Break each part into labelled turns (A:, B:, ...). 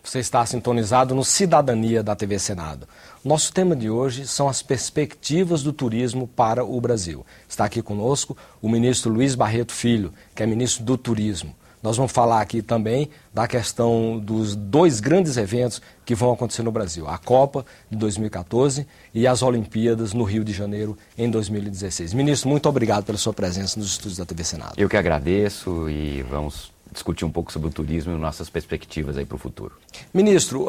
A: Você está sintonizado no Cidadania da TV Senado. Nosso tema de hoje são as perspectivas do turismo para o Brasil. Está aqui conosco o ministro Luiz Barreto Filho, que é ministro do Turismo. Nós vamos falar aqui também da questão dos dois grandes eventos que vão acontecer no Brasil. A Copa de 2014 e as Olimpíadas no Rio de Janeiro em 2016. Ministro, muito obrigado pela sua presença nos estúdios da TV Senado.
B: Eu que agradeço e vamos discutir um pouco sobre o turismo e nossas perspectivas aí para o futuro.
A: Ministro,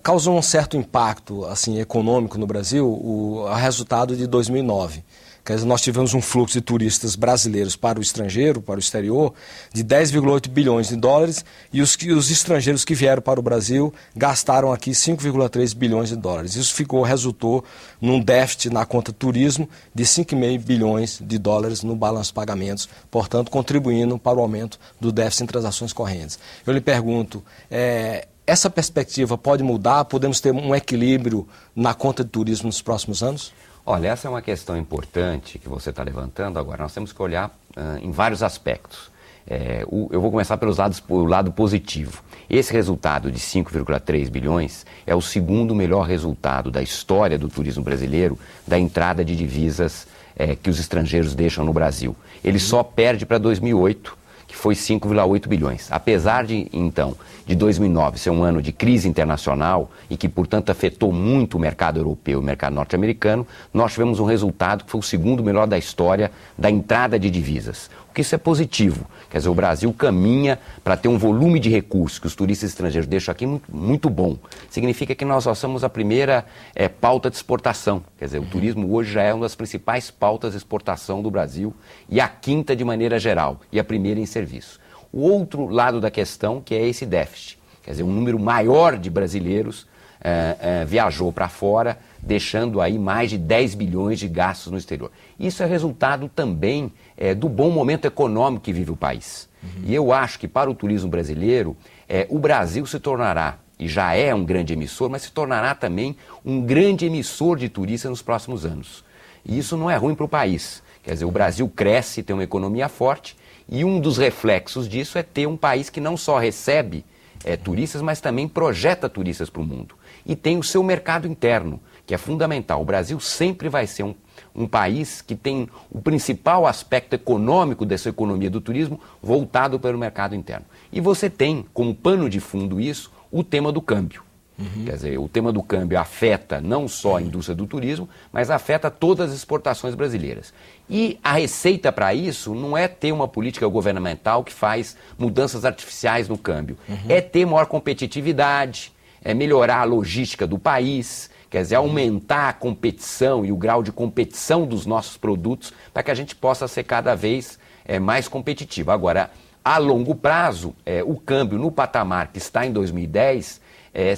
A: causou um certo impacto assim, econômico no Brasil o resultado de 2009. Quer dizer, nós tivemos um fluxo de turistas brasileiros para o estrangeiro, para o exterior, de 10,8 bilhões de dólares e os estrangeiros que vieram para o Brasil gastaram aqui 5,3 bilhões de dólares. Isso resultou num déficit na conta turismo de 5,5 bilhões de dólares no balanço de pagamentos, portanto, contribuindo para o aumento do déficit em transações correntes. Eu lhe pergunto, essa perspectiva pode mudar? Podemos ter um equilíbrio na conta de turismo nos próximos anos?
B: Olha, essa é uma questão importante que você está levantando agora. Nós temos que olhar em vários aspectos. Eu vou começar pelo lado positivo. Esse resultado de 5,3 bilhões é o segundo melhor resultado da história do turismo brasileiro, da entrada de divisas que os estrangeiros deixam no Brasil. Ele só perde para 2008, que foi 5,8 bilhões. Apesar de 2009 ser um ano de crise internacional e que, portanto, afetou muito o mercado europeu e o mercado norte-americano, nós tivemos um resultado que foi o segundo melhor da história da entrada de divisas. O que isso é positivo. Quer dizer, o Brasil caminha para ter um volume de recursos que os turistas estrangeiros deixam aqui muito bom. Significa que nós somos a primeira pauta de exportação. Quer dizer, o turismo hoje já é uma das principais pautas de exportação do Brasil e a quinta de maneira geral e a primeira em serviço. O outro lado da questão que é esse déficit. Quer dizer, um número maior de brasileiros viajou para fora, deixando aí mais de 10 bilhões de gastos no exterior. Isso é resultado também do bom momento econômico que vive o país. E eu acho que para o turismo brasileiro, o Brasil se tornará, e já é um grande emissor, mas se tornará também um grande emissor de turistas nos próximos anos. E isso não é ruim para o país. Quer dizer, o Brasil cresce, tem uma economia forte, e um dos reflexos disso é ter um país que não só recebe turistas, mas também projeta turistas para o mundo. E tem o seu mercado interno, que é fundamental. O Brasil sempre vai ser um país que tem o principal aspecto econômico dessa economia do turismo voltado para o mercado interno. E você tem, como pano de fundo isso, o tema do câmbio. Quer dizer, o tema do câmbio afeta não só a indústria do turismo, mas afeta todas as exportações brasileiras. E a receita para isso não é ter uma política governamental que faz mudanças artificiais no câmbio. É ter maior competitividade, é melhorar a logística do país, quer dizer, aumentar a competição e o grau de competição dos nossos produtos para que a gente possa ser cada vez mais competitivo. Agora, a longo prazo, o câmbio no patamar que está em 2010...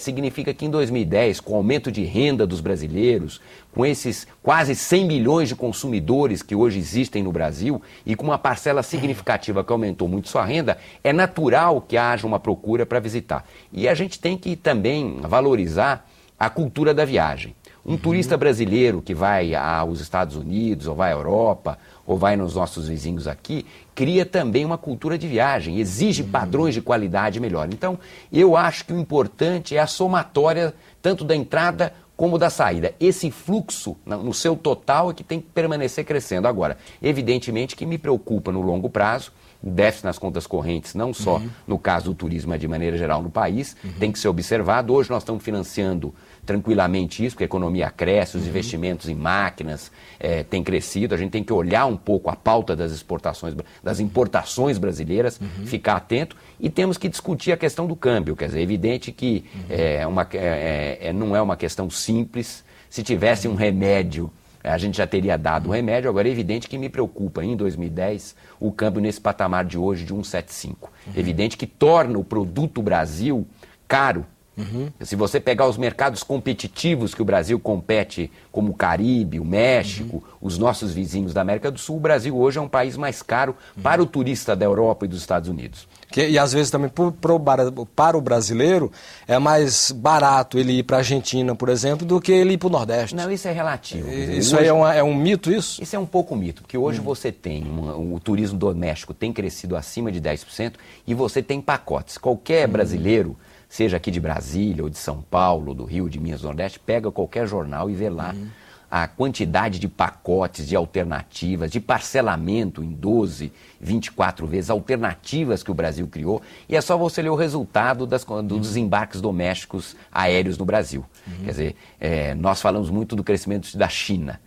B: significa que em 2010, com o aumento de renda dos brasileiros, com esses quase 100 milhões de consumidores que hoje existem no Brasil e com uma parcela significativa que aumentou muito sua renda, é natural que haja uma procura para visitar. E a gente tem que também valorizar a cultura da viagem. Um turista brasileiro que vai aos Estados Unidos, ou vai à Europa, ou vai nos nossos vizinhos aqui, cria também uma cultura de viagem, exige padrões de qualidade melhor. Então, eu acho que o importante é a somatória tanto da entrada como da saída. Esse fluxo, no seu total, é que tem que permanecer crescendo. Agora, evidentemente que me preocupa no longo prazo, o déficit nas contas correntes, não só no caso do turismo, mas de maneira geral no país, tem que ser observado. Hoje nós estamos financiando tranquilamente isso, porque a economia cresce, os investimentos em máquinas têm crescido, a gente tem que olhar um pouco a pauta das exportações, das importações brasileiras, ficar atento, e temos que discutir a questão do câmbio. Quer dizer, é evidente que não é uma questão simples. Se tivesse um remédio, a gente já teria dado o remédio. Agora é evidente que me preocupa, em 2010, o câmbio nesse patamar de hoje de 1,75. É evidente que torna o produto Brasil caro. Se você pegar os mercados competitivos que o Brasil compete, como o Caribe, o México, os nossos vizinhos da América do Sul, o Brasil hoje é um país mais caro para o turista da Europa e dos Estados Unidos.
A: E às vezes também para o brasileiro é mais barato ele ir para a Argentina, por exemplo, do que ele ir para o Nordeste.
B: Não, isso é relativo.
A: Isso hoje, é um mito, isso?
B: Isso é um pouco mito, porque hoje você tem, o turismo doméstico tem crescido acima de 10% e você tem pacotes. Qualquer brasileiro seja aqui de Brasília, ou de São Paulo, do Rio, de Minas do Nordeste, pega qualquer jornal e vê lá a quantidade de pacotes, de alternativas, de parcelamento em 12, 24 vezes, alternativas que o Brasil criou, e é só você ler o resultado dos embarques domésticos aéreos no Brasil. Quer dizer, nós falamos muito do crescimento da China.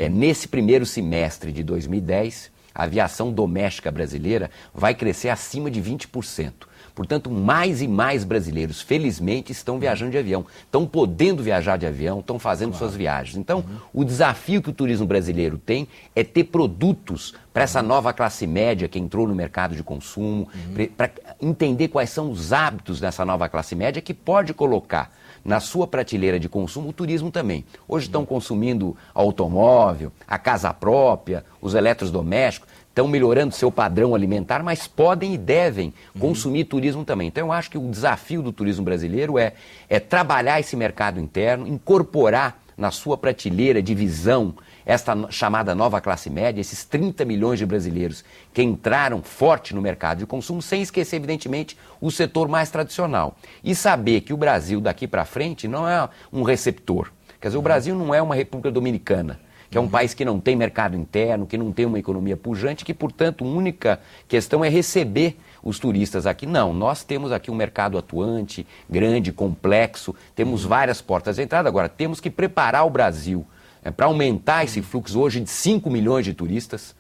B: Nesse primeiro semestre de 2010, a aviação doméstica brasileira vai crescer acima de 20%. Portanto, mais e mais brasileiros, felizmente, estão viajando de avião, estão podendo viajar de avião, estão fazendo suas viagens. Então, o desafio que o turismo brasileiro tem é ter produtos para essa nova classe média que entrou no mercado de consumo, para entender quais são os hábitos dessa nova classe média que pode colocar na sua prateleira de consumo o turismo também. Hoje estão consumindo automóvel, a casa própria, os eletrodomésticos, estão melhorando seu padrão alimentar, mas podem e devem consumir turismo também. Então eu acho que o desafio do turismo brasileiro é trabalhar esse mercado interno, incorporar na sua prateleira de visão esta chamada nova classe média, esses 30 milhões de brasileiros que entraram forte no mercado de consumo, sem esquecer, evidentemente, o setor mais tradicional. E saber que o Brasil, daqui para frente, não é um receptor. Quer dizer, o Brasil não é uma República Dominicana, que é um país que não tem mercado interno, que não tem uma economia pujante, que, portanto, a única questão é receber os turistas aqui. Não, nós temos aqui um mercado atuante, grande, complexo, temos várias portas de entrada. Agora, temos que preparar o Brasil para aumentar esse fluxo hoje de 5 milhões de turistas.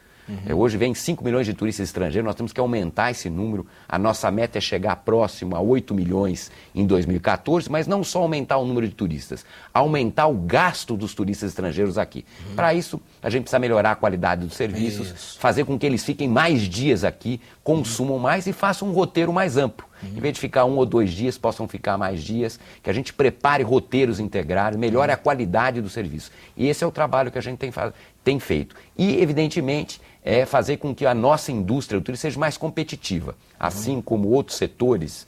B: Hoje vem 5 milhões de turistas estrangeiros, nós temos que aumentar esse número. A nossa meta é chegar próximo a 8 milhões em 2014, mas não só aumentar o número de turistas, aumentar o gasto dos turistas estrangeiros aqui. Para isso, a gente precisa melhorar a qualidade dos serviços, fazer com que eles fiquem mais dias aqui, consumam mais e façam um roteiro mais amplo. Em vez de ficar 1 ou 2 dias, possam ficar mais dias, que a gente prepare roteiros integrados, melhore a qualidade do serviço. E esse é o trabalho que a gente tem feito. E, evidentemente, fazer com que a nossa indústria do turismo seja mais competitiva. Assim como outros setores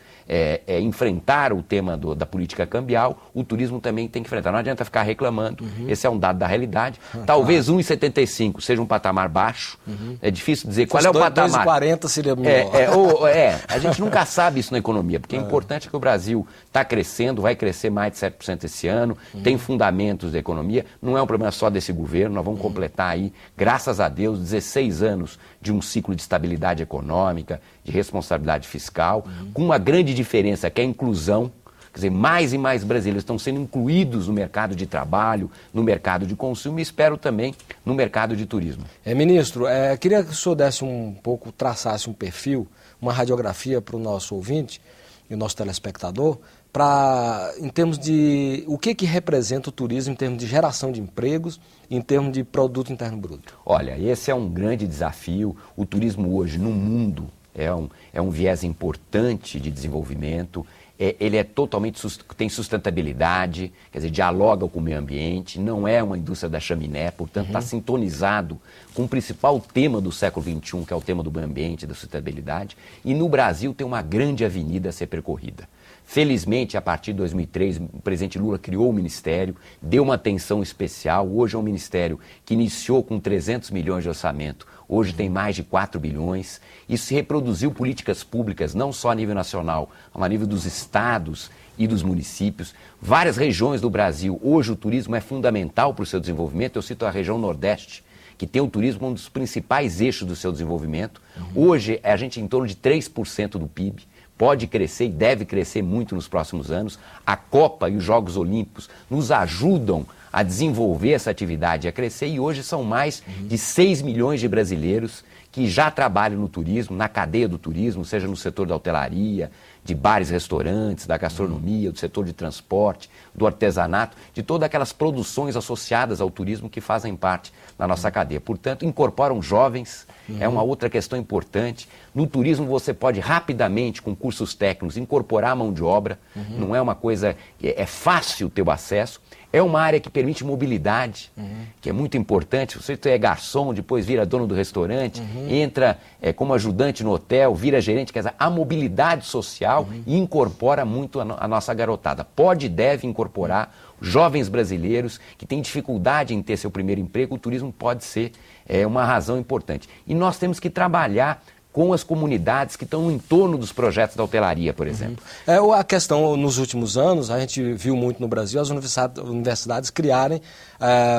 B: enfrentar o tema da política cambial, o turismo também tem que enfrentar. Não adianta ficar reclamando, esse é um dado da realidade. Talvez 1,75 seja um patamar baixo, é difícil dizer qual é o patamar.
A: 2,40 seria melhor.
B: A gente nunca sabe isso na economia, porque é importante que o Brasil está crescendo, vai crescer mais de 7% esse ano, tem fundamentos da economia, não é um problema só desse governo, nós vamos completar aí, graças a Deus, 16 anos de um ciclo de estabilidade econômica, de responsabilidade fiscal, com uma grande diferença que é a inclusão. Quer dizer, mais e mais brasileiros estão sendo incluídos no mercado de trabalho, no mercado de consumo e espero também no mercado de turismo.
A: Ministro, queria que o senhor desse traçasse um perfil, uma radiografia para o nosso ouvinte e o nosso telespectador, em termos de o que representa o turismo em termos de geração de empregos, em termos de produto interno bruto.
B: Olha, esse é um grande desafio. O turismo hoje no mundo é um viés importante de desenvolvimento. Ele tem sustentabilidade, quer dizer, dialoga com o meio ambiente, não é uma indústria da chaminé, portanto está sintonizado com o principal tema do século XXI, que é o tema do meio ambiente, da sustentabilidade, e no Brasil tem uma grande avenida a ser percorrida. Felizmente, a partir de 2003, o presidente Lula criou o Ministério, deu uma atenção especial. Hoje é um Ministério que iniciou com 300 milhões de orçamento, hoje tem mais de 4 bilhões. Isso se reproduziu políticas públicas, não só a nível nacional, mas a nível dos estados e dos municípios. Várias regiões do Brasil, hoje o turismo é fundamental para o seu desenvolvimento. Eu cito a região Nordeste, que tem o turismo como um dos principais eixos do seu desenvolvimento. Hoje, a gente em torno de 3% do PIB. Pode crescer e deve crescer muito nos próximos anos. A Copa e os Jogos Olímpicos nos ajudam a desenvolver essa atividade e a crescer. E hoje são mais de 6 milhões de brasileiros que já trabalham no turismo, na cadeia do turismo, seja no setor da hotelaria, de bares, restaurantes, da gastronomia, do setor de transporte, do artesanato, de todas aquelas produções associadas ao turismo que fazem parte da nossa cadeia. Portanto, incorporam jovens, é uma outra questão importante. No turismo você pode rapidamente, com cursos técnicos, incorporar a mão de obra, não é uma coisa, é fácil ter o acesso. É uma área que permite mobilidade, que é muito importante. Você é garçom, depois vira dono do restaurante, entra como ajudante no hotel, vira gerente. Quer dizer, a mobilidade social incorpora muito a nossa garotada. Pode e deve incorporar jovens brasileiros que têm dificuldade em ter seu primeiro emprego. O turismo pode ser uma razão importante. E nós temos que trabalhar com as comunidades que estão em torno dos projetos da hotelaria, por exemplo.
A: A questão, nos últimos anos, a gente viu muito no Brasil as universidades criarem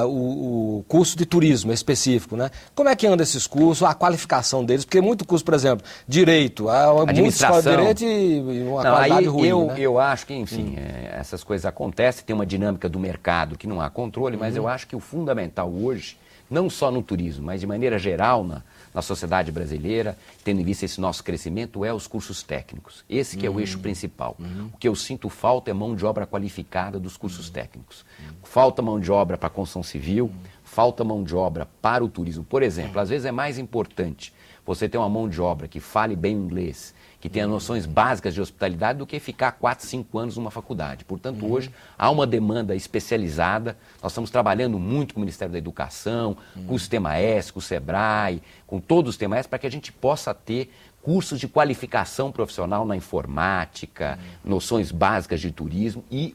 A: o curso de turismo específico, né? Como é que anda esses cursos, a qualificação deles? Porque muito curso, por exemplo, direito, muitos escolas de direito e uma qualidade ruim, né?
B: Eu acho que, enfim, essas coisas acontecem, tem uma dinâmica do mercado que não há controle, mas eu acho que o fundamental hoje, não só no turismo, mas de maneira geral na sociedade brasileira, tendo em vista esse nosso crescimento, é os cursos técnicos. Esse que é o eixo principal. O que eu sinto falta é mão de obra qualificada dos cursos técnicos. Falta mão de obra para a construção civil, falta mão de obra para o turismo. Por exemplo, às vezes é mais importante você ter uma mão de obra que fale bem inglês, que tenha noções básicas de hospitalidade, do que ficar 4, 5 anos numa faculdade. Portanto, hoje há uma demanda especializada. Nós estamos trabalhando muito com o Ministério da Educação, com o Sistema S, com o SEBRAE, com todos os sistemas S, para que a gente possa ter cursos de qualificação profissional na informática, noções básicas de turismo e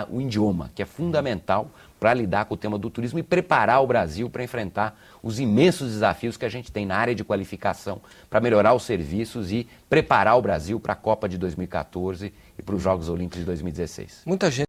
B: o idioma, que é fundamental para lidar com o tema do turismo e preparar o Brasil para enfrentar os imensos desafios que a gente tem na área de qualificação para melhorar os serviços e preparar o Brasil para a Copa de 2014 e para os Jogos Olímpicos de 2016.
A: Muita gente